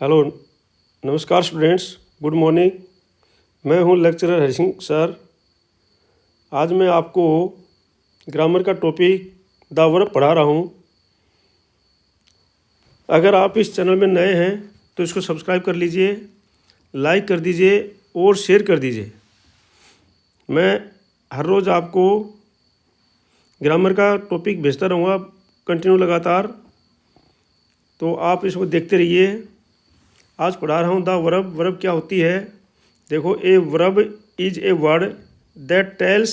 Hello, नमस्कार students, good morning. मैं हूं लेक्चरर हरि सिंह सर। आज मैं आपको ग्रामर का टॉपिक द वर्ब पढ़ा रहा हूं। अगर आप इस चैनल में नए हैं तो इसको सब्सक्राइब कर लीजिए, लाइक कर दीजिए और शेयर कर दीजिए। मैं हर रोज़ आपको ग्रामर का टॉपिक भेजता रहूँगा कंटिन्यू लगातार, तो आप इसको देखते रहिए। आज पढ़ा रहा हूँ द वर्ब। वर्ब क्या होती है? देखो, ए verb is a word that tells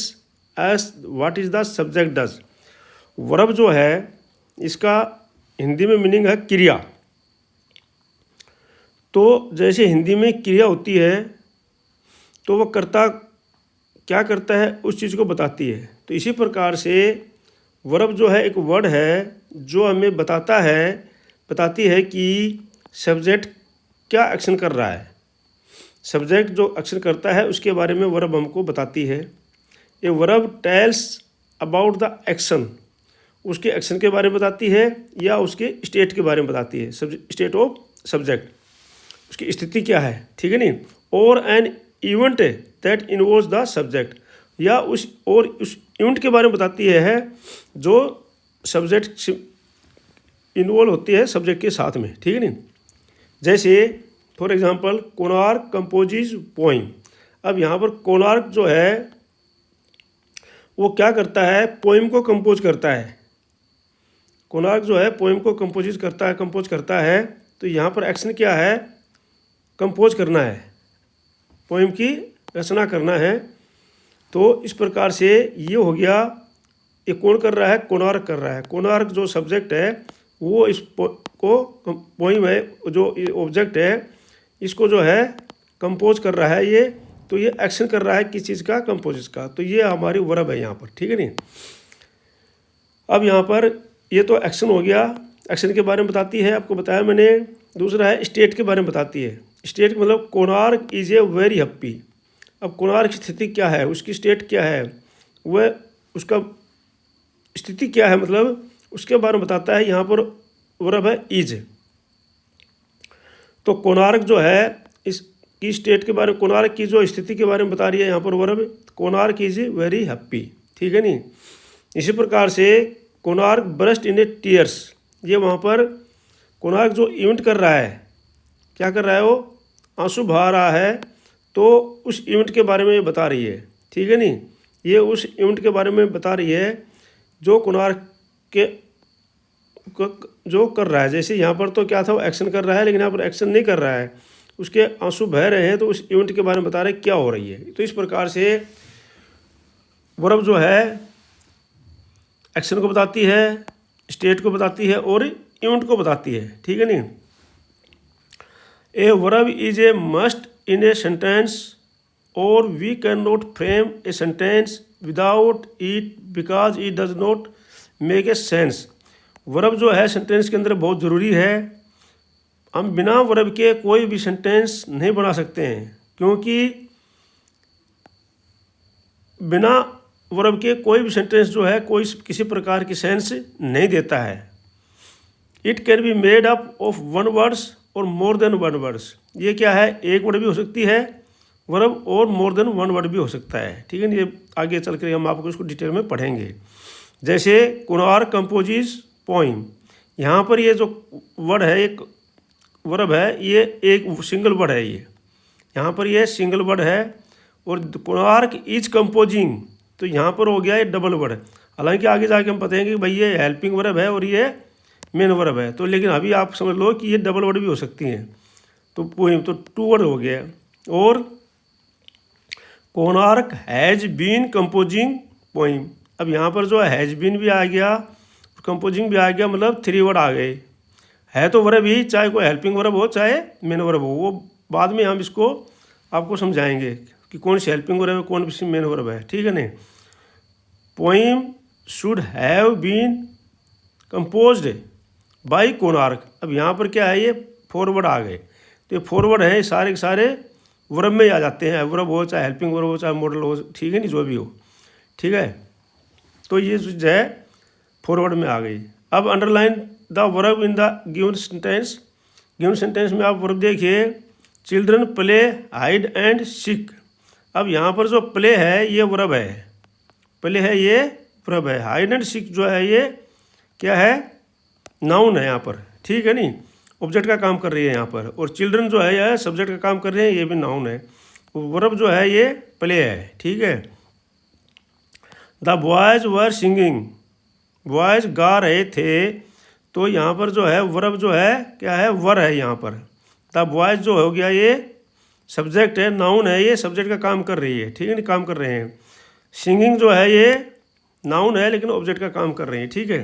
S what is the subject does. Verb जो है इसका हिंदी में मीनिंग है क्रिया। तो जैसे हिंदी में क्रिया होती है तो वह कर्ता क्या करता है उस चीज़ को बताती है। तो इसी प्रकार से वर्ब जो है एक वर्ड है जो हमें बताती है कि सब्जेक्ट क्या एक्शन कर रहा है। सब्जेक्ट जो एक्शन करता है उसके बारे में वर्ब हमको बताती है। ये verb tells about the action, उसके एक्शन के बारे में बताती है या उसके स्टेट के बारे में बताती है। स्टेट ऑफ सब्जेक्ट, उसकी स्थिति क्या है, ठीक है नहीं। और an event that involves the subject, या उस इवेंट के बारे में बताती है जो सब्जेक्ट इन्वॉल्व होती है सब्जेक्ट के साथ में, ठीक है नहीं। जैसे फॉर एग्जांपल कोणार्क कंपोजिज पोइम। अब यहाँ पर कोणार्क जो है वो क्या करता है, पोइम को कंपोज करता है। कोणार्क जो है पोइम को कंपोज करता है। तो यहाँ पर एक्शन क्या है, कंपोज करना है, पोइम की रचना करना है। तो इस प्रकार से ये हो गया। ये कौन कर रहा है? कोणार्क कर रहा है। कोणार्क जो सब्जेक्ट है वो इस पोइम है, जो ऑब्जेक्ट है इसको जो है कंपोज कर रहा है ये। तो ये एक्शन कर रहा है किस चीज़ का? कंपोजिस का। तो ये हमारी वर्ब है यहाँ पर, ठीक है नहीं। अब यहाँ पर ये तो एक्शन हो गया, एक्शन के बारे में बताती है, आपको बताया मैंने। दूसरा है स्टेट के बारे में बताती है। स्टेट मतलब Konark is a very happy. अब कोणार्क की स्थिति क्या है, उसकी स्टेट क्या है, वह उसका स्थिति क्या है, मतलब उसके बारे में बताता है। यहाँ पर वर्ब है इज। तो कोणार्क जो है इसकी स्टेट के बारे में, कोणार्क की जो स्थिति के बारे में बता रही है यहाँ पर verb. Konark is very happy, ठीक है नहीं। इसी प्रकार से कोणार्क बरस्ट इन ए टीयर्स। ये वहाँ पर कोणार्क जो इवेंट कर रहा है, क्या कर रहा है, वो आंसू बहा रहा है। तो उस इवेंट के बारे में ये बता रही है, ठीक है नहीं। ये उस इवेंट के बारे में बता रही है जो कोणार्क के जो कर रहा है। जैसे यहाँ पर तो क्या था, वो एक्शन कर रहा है, लेकिन यहाँ पर एक्शन नहीं कर रहा है, उसके आंसू बह रहे हैं। तो उस इवेंट के बारे में बता रहे क्या हो रही है। तो इस प्रकार से वर्ब जो है एक्शन को बताती है, स्टेट को बताती है और इवेंट को बताती है, ठीक है नहीं। A verb is a must in a sentence और we can not frame a sentence without it because it does not make a sense. Verb जो है सेंटेंस के अंदर बहुत ज़रूरी है। हम बिना वर्ब के कोई भी सेंटेंस नहीं बना सकते हैं, क्योंकि बिना वर्ब के कोई भी सेंटेंस जो है कोई किसी प्रकार की सेंस नहीं देता है। It can be made up of one words और मोर देन वन वर्ड्स। ये क्या है, एक वर्ड भी हो सकती है वर्ब और मोर देन वन वर्ड भी हो सकता है, ठीक है। ये आगे चल कर हम आपको इसको डिटेल में पढ़ेंगे। जैसे कोणार्क कंपोजिज पोइम, यहाँ पर ये जो वर्ड है, एक वर्ब है, ये एक सिंगल वर्ड है। ये यहाँ पर ये सिंगल वर्ड है। और कोणार्क इज कंपोजिंग, तो यहाँ पर हो गया ये डबल वर्ड। हालांकि आगे जाके हम बताएंगे कि भाई ये हेल्पिंग वर्ब है और ये मेन वर्ब है। तो लेकिन अभी आप समझ लो कि ये डबल वर्ड भी हो सकती हैं। तो पोइम तो टू वर्ड हो गया। और Konark has been composing poem. अब यहाँ पर जो हैज़ बीन भी आ गया, कंपोजिंग भी आ गया, मतलब थ्री वर्ड आ गए। है तो वर्ब ही, चाहे कोई हेल्पिंग वर्ब हो चाहे मेन वर्ब हो, वो बाद में हम इसको आपको समझाएंगे कि कौन सी हेल्पिंग वर्ब है कौन सी मेन वर्ब है, ठीक है नहीं। Poem should have been composed by Konark. अब यहाँ पर क्या है, ये फॉरवर्ड आ गए। तो ये फॉरवर्ड है, सारे के सारे वर्ब में ही आ जाते हैं। वर्ब हो चाहे हेल्पिंग वर्ब हो चाहे मॉडल हो, ठीक है नहीं, जो भी हो, ठीक है। तो ये जो है फॉरवर्ड में आ गई। अब underline the verb in the given sentence. Given sentence में आप वर्ब देखिए, children play hide and seek. अब यहाँ पर जो प्ले है ये वर्ब है, प्ले है ये वर्ब है, हाइड एंड सीक जो है ये क्या है, नाउन है यहाँ पर, ठीक है नहीं, ऑब्जेक्ट का काम कर रही है यहाँ पर। और चिल्ड्रन जो है यह सब्जेक्ट का काम कर रहे हैं, ये भी नाउन है। वर्ब जो है ये प्ले है, ठीक है। The boys were singing, boys गा रहे थे, तो यहाँ पर जो है वर्ब जो है क्या है, वर है यहाँ पर। द बॉयज जो हो गया ये सब्जेक्ट है, नाउन है, ये सब्जेक्ट का काम कर रही है, ठीक है नहीं, काम कर रहे हैं। सिंगिंग जो है ये नाउन है लेकिन ऑब्जेक्ट का काम कर रही है, ठीक है।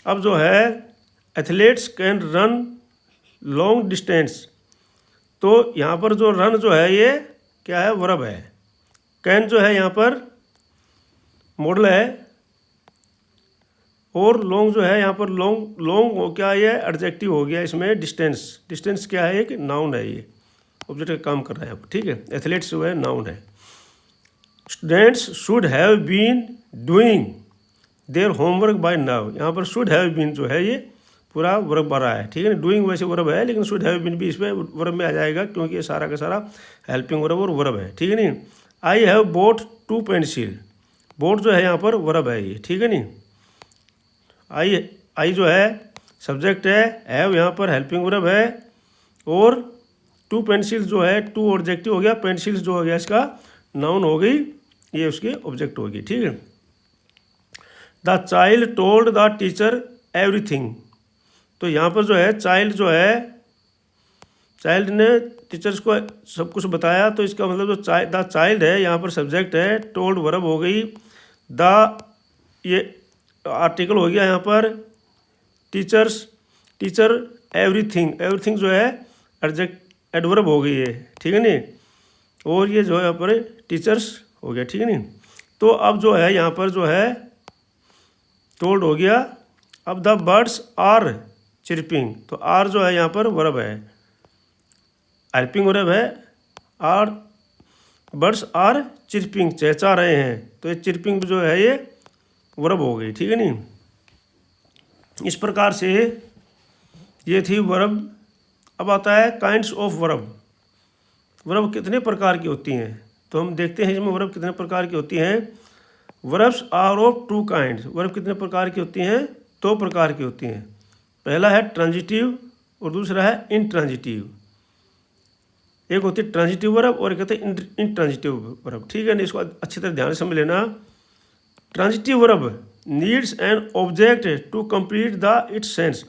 अब जो है athletes can run long distance, तो यहाँ पर जो रन जो है ये क्या है, वर्ब है। कैन जो है यहाँ पर मॉडल है, और लॉन्ग जो है यहाँ पर लॉन्ग, लॉन्ग हो क्या ये एडजेक्टिव हो गया इसमें। डिस्टेंस, डिस्टेंस क्या है, एक नाउन है, ये ऑब्जेक्ट का काम कर रहा है यहाँ पर, ठीक है। एथलीट्स जो है नाउन है। Students should have been doing their homework by now, यहाँ पर शुड हैव बीन जो है ये पूरा वर्ब भरा है, ठीक है ना। डूइंग वैसे वर्ब है लेकिन शुड हैव बीन भी इसमें वर्ब में आ जाएगा क्योंकि ये सारा का सारा हेल्पिंग वर्ब और वर्ब है, ठीक है नहीं। I have boat 2 pencil, boat जो है यहाँ पर वर्ब है ये, ठीक है नहीं। आई जो है सब्जेक्ट है, हैव यहाँ पर हेल्पिंग वर्ब है, और 2 पेंसिल जो है 2 ऑब्जेक्टिव हो गया, पेंसिल्स जो हो गया इसका नाउन हो गई, ये उसके ऑब्जेक्ट होगी, ठीक है। The child told the teacher everything, तो यहाँ पर जो है चाइल्ड जो है, चाइल्ड ने टीचर्स को सब कुछ बताया, तो इसका मतलब जो द चाइल्ड है यहाँ पर सब्जेक्ट है, टोल्ड वर्ब हो गई, द ये आर्टिकल हो गया यहाँ पर, टीचर्स टीचर एवरीथिंग, एवरीथिंग जो है एडवर्ब हो गई है, ठीक है नहीं, और ये जो है यहाँ पर टीचर्स हो गया, ठीक है नहीं। तो अब जो है यहाँ पर जो है टोल्ड हो गया। अब द बर्ड्स आर चिरपिंग, तो आर जो है यहाँ पर वर्ब है, हेल्पिंग वर्ब है, आर बर्ड्स आर चिरपिंग, चहचा रहे हैं, तो ये चिरपिंग जो है ये वर्ब हो गई, ठीक है नहीं। इस प्रकार से ये थी वर्ब। अब आता है काइंड्स ऑफ वर्ब, वर्ब कितने प्रकार की होती हैं, तो हम देखते हैं इसमें वर्ब कितने प्रकार की होती हैं। Verbs are of 2 kinds, verb कितने प्रकार की होती हैं, 2 प्रकार की होती हैं। पहला है ट्रांजिटिव और दूसरा है इंट्रांजिटिव। एक होती है ट्रांजिटिव वर्ब और एक होती है इंट्रांजिटिव वर्ब, ठीक है ना, इसको अच्छी तरह ध्यान से समझ लेना। Transitive verb needs an object to complete the its sense,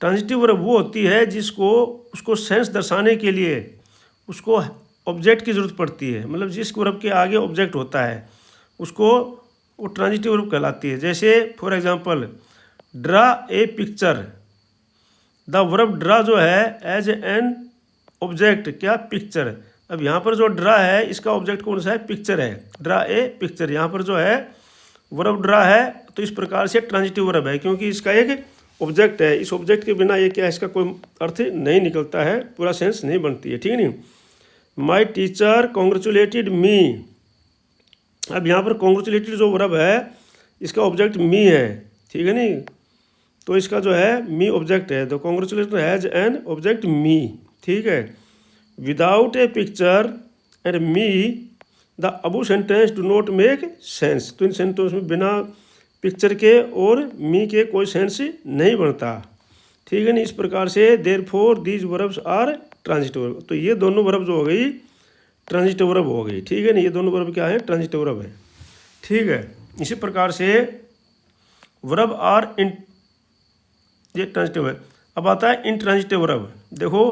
transitive verb वो होती है जिसको उसको सेंस दर्शाने के लिए उसको ऑब्जेक्ट की ज़रूरत पड़ती है, मतलब जिस वर्ब के आगे ऑब्जेक्ट होता है उसको वो ट्रांजिटिव वर्ब कहलाती है। जैसे for example draw a picture, the verb draw जो है एज एन ऑब्जेक्ट क्या, पिक्चर। अब यहाँ पर जो ड्रा है इसका ऑब्जेक्ट कौन सा है, पिक्चर है, ड्रा ए पिक्चर, यहाँ पर जो है वर्ब ड्रा है, तो इस प्रकार से ट्रांजिटिव वर्ब है क्योंकि इसका एक ऑब्जेक्ट है, इस ऑब्जेक्ट के बिना ये क्या इसका कोई अर्थ नहीं निकलता है, पूरा सेंस नहीं बनती है, ठीक है नहीं। माई टीचर कॉन्ग्रेचुलेटेड मी, अब यहाँ पर कॉन्ग्रेचुलेटेड जो वर्ब है इसका ऑब्जेक्ट मी है, ठीक है नहीं, तो इसका जो है मी ऑब्जेक्ट है, तो कॉन्ग्रेचुलेटेड हैज एन ऑब्जेक्ट मी, ठीक है। Without A picture and me the Abu sentence do not make sense, तो इन सेंटेंस में बिना पिक्चर के और मी के कोई सेंस नहीं बनता, ठीक है नहीं। इस प्रकार से therefore these verbs are transitive verb, तो ये दोनों वर्ब जो हो गई ट्रांजिटिव वर्ब हो गई, ठीक है नहीं, ये दोनों वर्ब क्या है, ट्रांजिटिव वर्ब है, ठीक है। इसी प्रकार से वर्ब आर इन, ये ट्रांजिटिव है। अब आता है इंट्रांजिटिव वर्ब, देखो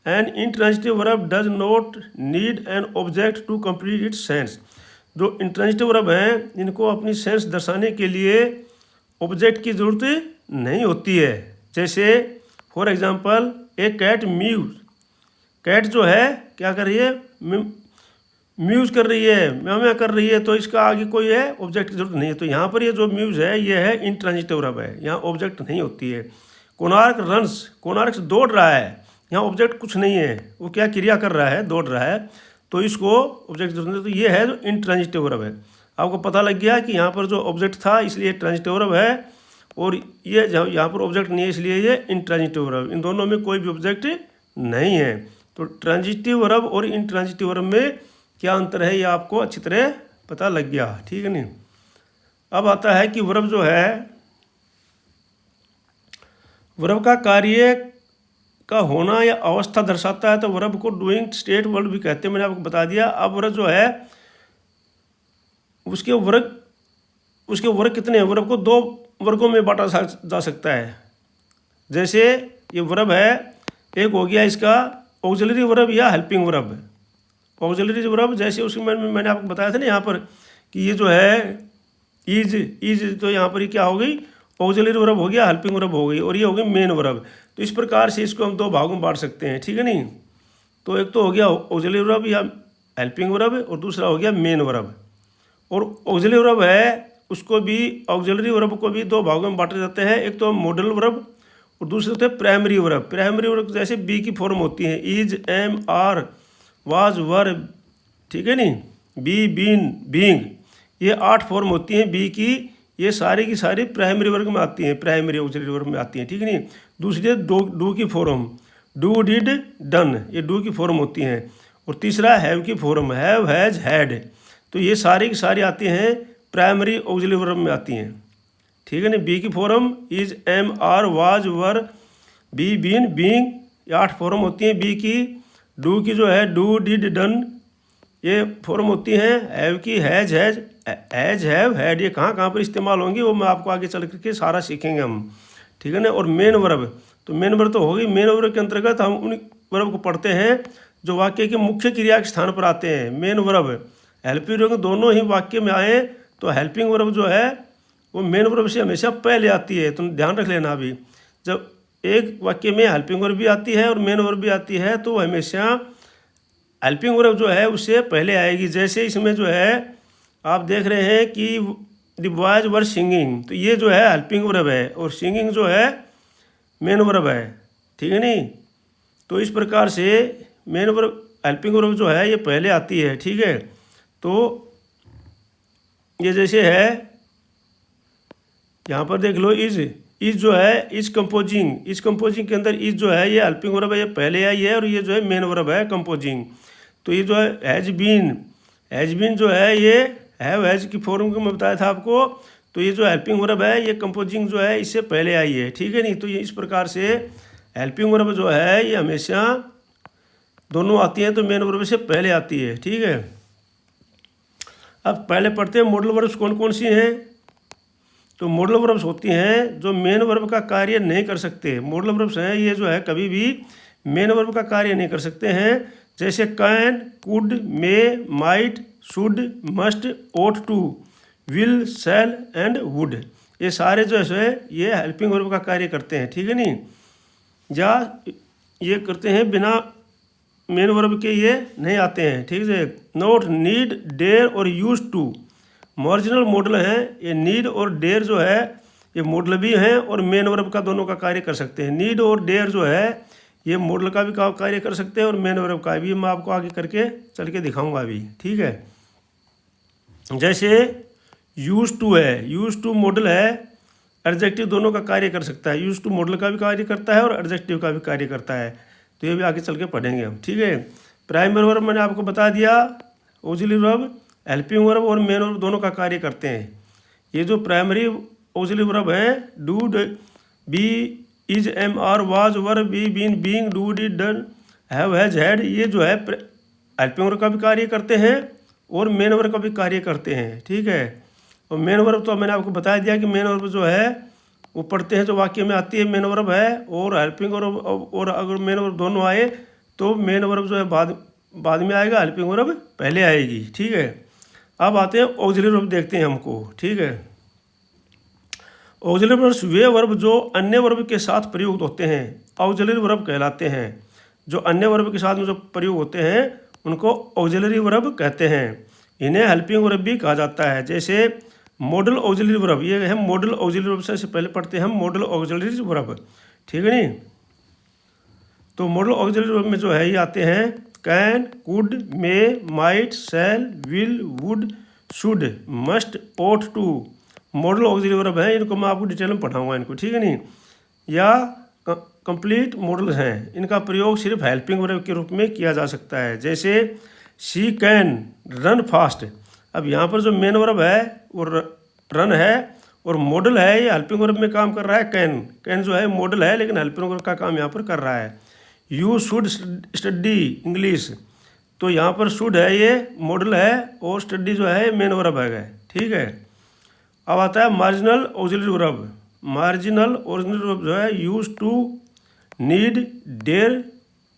an intransitive verb does not need an object to complete its sense, जो इंट्रांजिटिव वर्ब हैं इनको अपनी सेंस दर्शाने के लिए ऑब्जेक्ट की ज़रूरत नहीं होती है। जैसे for example a cat mews, cat जो है क्या कर रही है, म्यूज कर रही है, म्याऊ कर रही है, तो इसका आगे कोई है ऑब्जेक्ट की जरूरत नहीं है, तो यहाँ पर ये जो म्यूज है ये है इंट्रांजिटिव वर्ब है, यहाँ ऑब्जेक्ट नहीं होती है। कोणार्क रन्स, कोणार्क दौड़ रहा है, यहाँ ऑब्जेक्ट कुछ नहीं है, वो क्या क्रिया कर रहा है, दौड़ रहा है, तो इसको ऑब्जेक्ट जरूरत नहीं, तो ये है जो इंट्रांजिटिव वर्ब है। आपको पता लग गया कि यहाँ पर जो ऑब्जेक्ट था इसलिए ट्रांजिटिव वर्ब है, और ये यहाँ पर ऑब्जेक्ट नहीं है, इसलिए ये इंट्रांजिटिव वर्ब। इन दोनों में कोई भी ऑब्जेक्ट नहीं है। तो ट्रांजिटिव वर्ब और इंट्रांजिटिव वर्ब में क्या अंतर है, ये आपको अच्छी तरह पता लग गया, ठीक है नहीं। अब आता है कि वर्ब जो है, वर्ब का कार्य का होना या अवस्था दर्शाता है, तो वर्ब को डूइंग स्टेट वर्ब भी कहते हैं, मैंने आपको बता दिया। अब वर्ब जो है उसके वर्ग कितने हैं, वर्ब को दो वर्गों में बांटा जा सकता है। जैसे ये वर्ब है, एक हो गया इसका ऑक्सिलरी वर्ब या हेल्पिंग वर्ब। ऑक्सिलरी वर्ब जैसे उसमें मैंने आपको बताया था ना यहाँ पर कि ये जो है इज तो यहाँ पर ये क्या हो गई, ऑक्सिलरी वर्ब हो गया, हेल्पिंग वर्ब हो गई, और ये हो गई मेन वर्ब। तो इस प्रकार से इसको हम दो भागों में बांट सकते हैं, ठीक है नहीं। तो एक तो हो गया ऑक्सिलरी वर्ब या हेल्पिंग वर्ब, और दूसरा हो गया मेन वर्ब। और ऑक्सिलरी वर्ब है उसको भी, ऑक्सिलरी वर्ब को भी दो भागों में बांटे जाते हैं, एक तो मॉडल वर्ब और दूसरे होते हैं प्राइमरी वर्ब। प्राइमरी वर्ब जैसे बी की फॉर्म होती है, इज, एम, आर, वाज, वर, ठीक है नहीं, बी, बीन, बीइंग, ये 8 फॉर्म होती हैं बी की। ये सारी की सारी प्राइमरी वर्ग में आती हैं, प्राइमरी ऑक्सिलरी वर्ब में आती हैं, ठीक है नहीं। दूसरी डू की फॉर्म, डू, डिड, डन, ये डू की फॉर्म होती हैं। और तीसरा हैव की फॉर्म, हैव, हैज, हैड। तो ये सारी की सारी आती हैं प्राइमरी ऑक्सिलरी वर्ब में आती हैं, ठीक है ना। बी की form is, am, are, was, were, be, been, being, ये 8 फॉर्म होती हैं बी की। डू की जो है डू, डिड, डन, ये फॉर्म होती हैं। हैव की हैज, हैव, हैड, ये कहाँ कहाँ पर इस्तेमाल होंगी वो मैं आपको आगे चल करके सारा सीखेंगे हम, ठीक है ना। और मेन वर्ब, तो मेन वर्ब तो होगी, मेन वर्ब के अंतर्गत हम उन वर्ब को पढ़ते हैं जो वाक्य के मुख्य क्रिया के स्थान पर आते हैं। मेन वर्ब, हेल्पिंग वर्ब दोनों ही वाक्य में आए तो हेल्पिंग वर्ब जो है वो मेन वर्ब से हमेशा पहले आती है। तुम ध्यान रख लेना, अभी जब एक वाक्य में हेल्पिंग वर्ब भी आती है और मेन वर्ब भी आती है तो हमेशा हेल्पिंग वर्ब जो है उससे पहले आएगी। जैसे इसमें जो है आप देख रहे हैं कि द बॉयज वर सिंगिंग, तो ये जो है हेल्पिंग वर्ब है और सिंगिंग जो है मेन वर्ब है, ठीक है नहीं। तो इस प्रकार से मेन वर्ब, हेल्पिंग वर्ब जो है ये पहले आती है, ठीक है। तो ये जैसे है यहाँ पर देख लो, इज जो है इज कंपोजिंग के अंदर इज जो है ये हेल्पिंग वर्ब है, ये पहले आई है, और ये जो है मेन वर्ब है कंपोजिंग। तो ये जो है हैज बीन जो है ये हैव, हैज की फॉर्म को मैं बताया था आपको। तो ये जो हेल्पिंग वर्ब है ये कंपोजिंग जो है इससे पहले आई है, ठीक है नहीं। तो ये इस प्रकार से हेल्पिंग वर्ब जो है ये हमेशा दोनों आती हैं तो मेन वर्ब से पहले आती है, ठीक है। अब पहले पढ़ते हैं मॉडल वर्ब्स कौन कौन सी हैं। तो मॉडल वर्ब्स होती हैं जो मेन वर्ब का कार्य नहीं कर सकते। मॉडल वर्ब्स हैं ये जो है कभी भी मेन वर्ब का कार्य नहीं कर सकते हैं। जैसे can, could, may, might, should, must, ought to, will, shall and would, ये सारे जो है ये हेल्पिंग वर्ब का कार्य करते हैं, ठीक है नहीं। या ये करते हैं बिना मेन वर्ब के, ये नहीं आते हैं, ठीक है। नॉट, नीड, डेयर और यूज टू मार्जिनल मॉडल हैं। ये नीड और डेयर जो है ये मॉडल भी हैं और मेन वर्ब का दोनों का कार्य कर सकते हैं। नीड और डेयर जो है ये मॉडल का भी कार्य कर सकते हैं और मेन वर्ब का भी। मैं आपको आगे करके चल के दिखाऊंगा अभी, ठीक है। जैसे यूज टू है, यूज टू मॉडल है, एडजेक्टिव दोनों का कार्य कर सकता है। यूज टू मॉडल का भी कार्य करता है और एडजेक्टिव का भी कार्य करता है। तो ये भी आगे चल के पढ़ेंगे हम, ठीक है। प्राइमरी वर्ब मैंने आपको बता दिया, ऑक्सिलरी वर्ब, हेल्पिंग वर्ब और मेन वर्ब दोनों का कार्य करते हैं। ये जो प्राइमरी ऑक्सिलरी वर्ब है do, be, is, am, are, was, were, be, been, being, do, did, done, have, has, had, ये जो है हेल्पिंग वर्ब का भी कार्य करते हैं और मेन वर्ब का भी कार्य करते हैं, ठीक है। और मेन वर्ब तो मैंने आपको बता दिया कि मेन वर्ब जो है वो पढ़ते हैं जो वाक्य में आती है मेन वर्ब है, और हेल्पिंग वर्ब, और अगर मेन वर्ब दोनों आए तो मेन वर्ब जो है बाद में आएगा, हेल्पिंग वर्ब पहले आएगी, ठीक है। अब आते हैं ऑक्सिलरी वर्ब देखते हैं हमको, ठीक है। ऑक्सिलरी वर्ब्स वे वर्ब जो अन्य वर्ब के साथ प्रयुक्त होते हैं ऑक्सिलरी वर्ब कहलाते हैं। जो अन्य वर्ब के साथ में जो प्रयोग होते हैं उनको ऑक्सिलरी वर्ब कहते हैं। इन्हें हेल्पिंग वर्ब भी कहा जाता है। जैसे मॉडल ऑक्सिलरी वर्ब, ये है मॉडल ऑक्सिलरी वर्ब से पहले पढ़ते हैं हम मॉडल ऑक्सिलरी वर्ब, ठीक है नहीं। तो मॉडल ऑक्सिलरी वर्ब में जो है ये आते हैं can, could, may, might, shall, will, would, should, must, ought to, modal auxiliary verb हैं, इनको मैं आपको डिटेल में पढ़ाऊंगा इनको, ठीक है नहीं। या कंप्लीट मॉडल हैं, इनका प्रयोग सिर्फ हेल्पिंग वर्ब के रूप में किया जा सकता है। जैसे शी कैन रन फास्ट। अब यहाँ पर जो मेन वर्ब है वो रन है, और मॉडल है ये हेल्पिंग वर्ब में काम कर रहा है कैन। कैन जो है मॉडल है, लेकिन हेल्पिंग वर्ब का काम यहाँ पर कर रहा है। यू शुड स्टडी इंग्लिश, तो यहाँ पर शुड है ये मॉडल है, और स्टडी जो है मेन वर्ब है, ठीक है। अब आता है marginal auxiliary verb. Marginal auxiliary verb जो है use to, need, dare,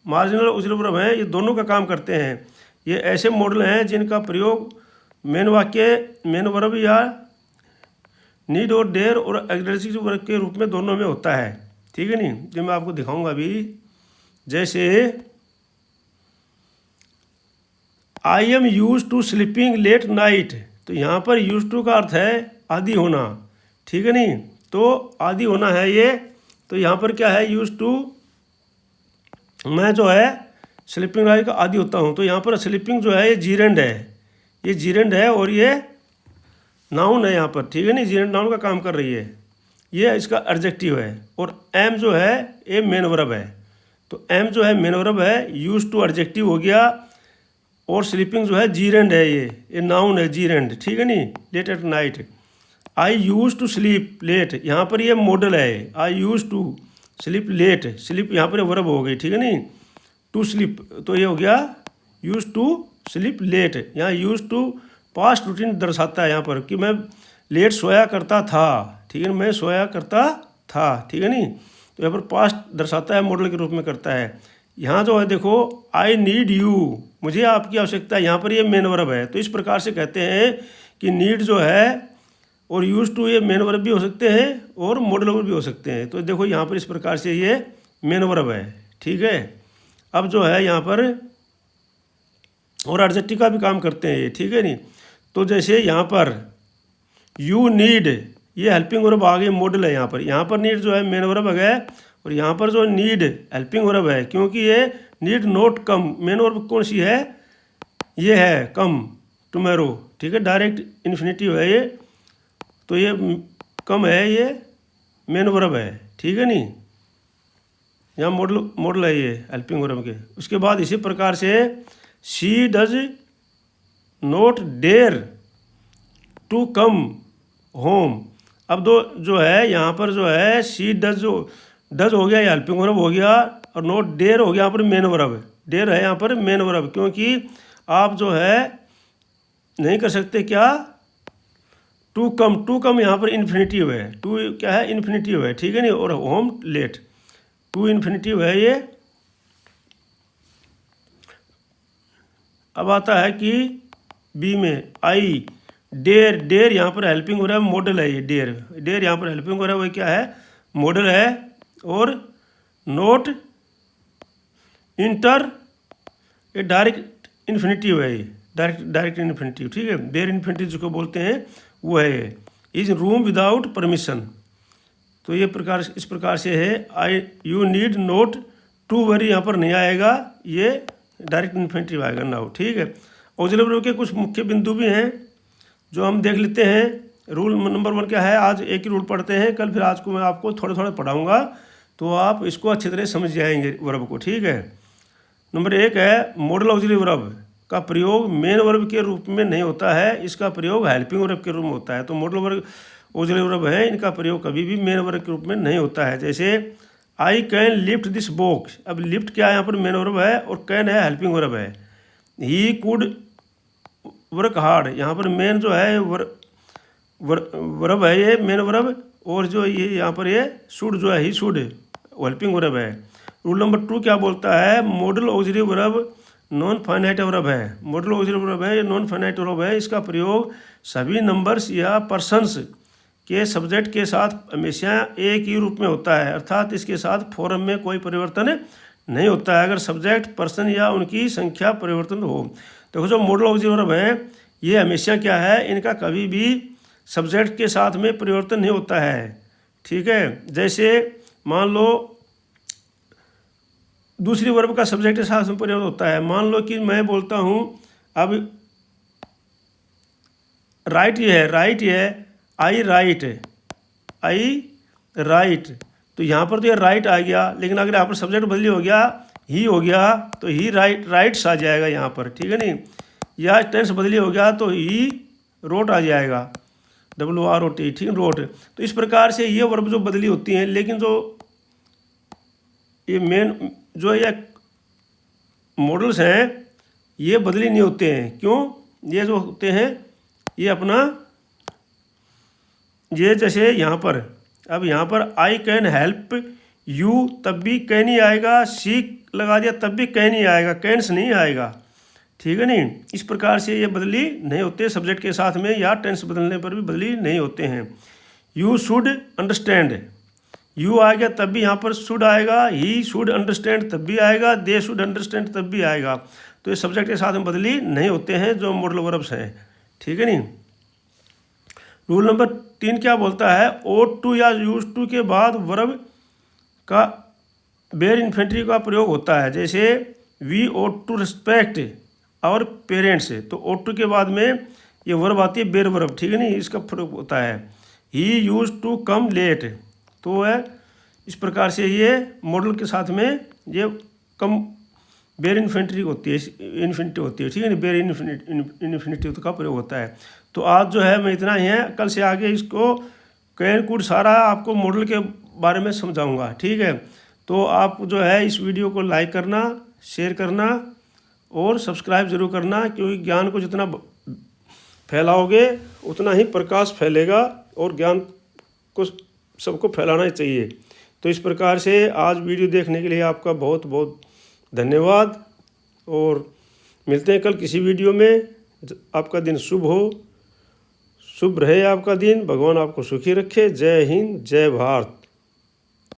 marginal auxiliary verb हैं, ये दोनों का काम करते हैं। ये ऐसे मॉडल हैं जिनका प्रयोग मेन वाक्य, मेन वर्ब या नीड और डेयर और एक्सक्लेमेटरी वर्ब के रूप में दोनों में होता है, ठीक है नहीं। जो मैं आपको दिखाऊंगा अभी, जैसे I am use to sleeping late night, तो यहाँ पर यूज टू का अर्थ है आदि होना, ठीक है नहीं। तो आदि होना है ये, तो यहाँ पर क्या है यूज टू, मैं जो है स्लीपिंग नाइट का आदि होता हूँ, तो यहाँ पर स्लीपिंग जो है ये जीरेंड है, ये जीरेंड है, और ये नाउन है यहाँ पर, ठीक है नहीं। जीरेंड नाउन का काम कर रही है, ये इसका एडजेक्टिव है। और एम जो है ये मेन वर्ब है, तो एम जो है मेन वर्ब है, यूज टू एडजेक्टिव हो गया, और स्लीपिंग जो है जीरेंड है, ये नाउन है जीरेंड, ठीक है नहीं। Late at night, I use to sleep late, यहाँ पर ये मॉडल है, I use to sleep late, sleep यहाँ पर वर्ब हो गई, ठीक है नहीं। टू स्लीप, तो ये हो गया यूज टू स्लीप लेट। यहाँ यूज टू पास्ट रूटीन दर्शाता है यहाँ पर कि मैं लेट सोया करता था, ठीक है, मैं सोया करता था, ठीक है नहीं। तो यहाँ पर पास्ट दर्शाता है, मॉडल के रूप में करता है। यहाँ जो है देखो, आई नीड यू, मुझे आपकी आवश्यकता है, यहाँ पर ये मेन वर्ब है। तो इस प्रकार से कहते हैं कि नीड जो है और यूज टू ये मेन वर्ब भी हो सकते हैं और मॉडल वर्ब भी हो सकते हैं। तो देखो यहाँ पर इस प्रकार से ये मेन वर्ब है, ठीक है। अब जो है यहाँ पर और एडजेक्टिव का भी काम करते हैं ये, ठीक है नहीं। तो जैसे यहाँ पर यू नीड, ये हेल्पिंग वर्ब आ गई, मॉडल है यहाँ पर नीड जो है मेन वर्ब है, और यहाँ पर जो नीड हेल्पिंग वर्ब है, क्योंकि ये need not come, main verb कौन सी है, ये है कम टुमारो, ठीक है, डायरेक्ट इन्फिनिटिव है ये, तो ये कम है, ये मेन वर्ब है, ठीक है नहीं। यहाँ मॉडल है ये हेल्पिंग वर्ब के। उसके बाद इसी प्रकार से she does not dare to come home. अब दो जो है यहाँ पर जो है शी डज, जो डज हो गया ये हेल्पिंग वर्ब हो गया, और नॉट डेयर हो गया यहाँ पर मेन वर्ब, डेयर है यहाँ पर मेन वर्ब, क्योंकि आप जो है नहीं कर सकते क्या, टू कम यहाँ पर इन्फिनिटिव है, टू क्या है इन्फिनिटिव है, ठीक है नहीं। और होम लेट, टू इन्फिनिटिव है ये। अब आता है कि बी में आई डेयर, डेयर यहाँ पर हेल्पिंग वर्ब मॉडल है, ये डेयर यहाँ पर हेल्पिंग वर्ब वो क्या है, मॉडल है। और नोट इंटर, ये डायरेक्ट इन्फिनिटिव है, ये डायरेक्ट इन्फिनिटिव, ठीक है। डेयर इन्फिनिटिव जिसको बोलते हैं वो है। इज रूम विदाउट परमिशन, तो ये प्रकार इस प्रकार से है। I you need not to worry, यहाँ पर नहीं आएगा, ये डायरेक्ट इन्फिनिटिव आएगा नाउ, ठीक है। ऑक्सिलरी वर्ब के कुछ मुख्य बिंदु भी हैं जो हम देख लेते हैं। रूल नंबर 1 क्या है, आज एक ही रूल पढ़ते हैं, कल फिर आज को मैं आपको थोड़े थोड़े पढ़ाऊँगा, तो आप इसको अच्छी तरह समझ जाएंगे वर्ब को, ठीक है। नंबर 1 है मॉडल ऑक्सिलरी वर्ब का प्रयोग मेन वर्ब के रूप में नहीं होता है, इसका प्रयोग हेल्पिंग वर्ब के रूप में होता है। तो मॉडल वर्ब ऑक्सिलरी वर्ब है, इनका प्रयोग कभी भी मेन वर्ब के रूप में नहीं होता है। जैसे I can lift this box, अब लिफ्ट क्या है यहाँ पर मेन वर्ब है, और कैन है हेल्पिंग वर्ब है। ही कुड वर्क हार्ड, यहाँ पर मेन जो है वर्ब है ये मेन वर्ब, और जो ये यहाँ पर ये शुड जो है ही शुड हेल्पिंग वर्ब है। रूल नंबर 2 क्या बोलता है, model auxiliary verb non finite verb है। मॉडल ऑक्सिलरी वर्ब है, ये नॉन फाइनाइट वर्ब है, इसका प्रयोग सभी नंबर्स या पर्सन्स के सब्जेक्ट के साथ हमेशा एक ही रूप में होता है, अर्थात इसके साथ फॉर्म में कोई परिवर्तन नहीं होता है अगर सब्जेक्ट पर्सन या उनकी संख्या परिवर्तन हो। देखो जो मॉडल ऑक्सिलरी वर्ब है ये हमेशा क्या है, इनका कभी भी सब्जेक्ट के साथ में परिवर्तन नहीं होता है, ठीक है। जैसे मान लो दूसरी वर्ब का सब्जेक्ट के साथ में परिवर्तन होता है, मान लो कि मैं बोलता हूँ अब राइट ये है, आई राइट, तो यहाँ पर तो ये राइट आ गया, लेकिन अगर यहाँ पर सब्जेक्ट बदली हो गया, ही हो गया, तो ही राइट्स आ जाएगा यहाँ पर, ठीक है नहीं। या टेंस बदली हो गया तो ही रोट आ जाएगा, WROT, ठीक है, रोट। तो इस प्रकार से ये वर्ब जो बदली होती हैं, लेकिन जो ये मेन जो ये मॉडल्स हैं ये बदली नहीं होते हैं। क्यों? ये जो होते हैं ये अपना, ये जैसे यहाँ पर, अब यहाँ पर आई कैन हेल्प यू, तब भी कैन ही आएगा, सी लगा दिया तब भी कैन ही आएगा, कैंस नहीं आएगा, ठीक है नहीं। इस प्रकार से ये बदली नहीं होते सब्जेक्ट के साथ में, या टेंस बदलने पर भी बदली नहीं होते हैं। यू शुड अंडरस्टैंड, यू आ गया तब भी यहाँ पर शुड आएगा, ही शुड अंडरस्टैंड तब भी आएगा, दे शुड अंडरस्टैंड तब भी आएगा। तो ये सब्जेक्ट के साथ में बदली नहीं होते हैं जो मॉडल वर्ब्स हैं, ठीक है नहीं। रूल नंबर 3 क्या बोलता है? ought to या यूज टू के बाद वर्ब का बेयर इन्फेंट्री का प्रयोग होता है। जैसे वी ought to रिस्पेक्ट और पेरेंट्स, तो ought to के बाद में ये वर्ब आती है बेयर वर्ब, ठीक है नहीं, इसका प्रयोग होता है। ही यूज टू कम लेट, तो है इस प्रकार से ये मॉडल के साथ में ये कम बेयर इन्फिनिटिव होती है, ठीक है ना, बेयर इन्फिनिटिव का प्रयोग होता है। तो आज जो है मैं इतना ही है, कल से आगे इसको कैन कुड सारा आपको मॉडल के बारे में समझाऊंगा, ठीक है। तो आप जो है इस वीडियो को लाइक करना, शेयर करना और सब्सक्राइब जरूर करना, क्योंकि ज्ञान को जितना फैलाओगे उतना ही प्रकाश फैलेगा और ज्ञान को सबको फैलाना चाहिए। तो इस प्रकार से आज वीडियो देखने के लिए आपका बहुत बहुत धन्यवाद, और मिलते हैं कल किसी वीडियो में। आपका दिन शुभ हो, शुभ रहे आपका दिन, भगवान आपको सुखी रखे। जय हिंद, जय भारत।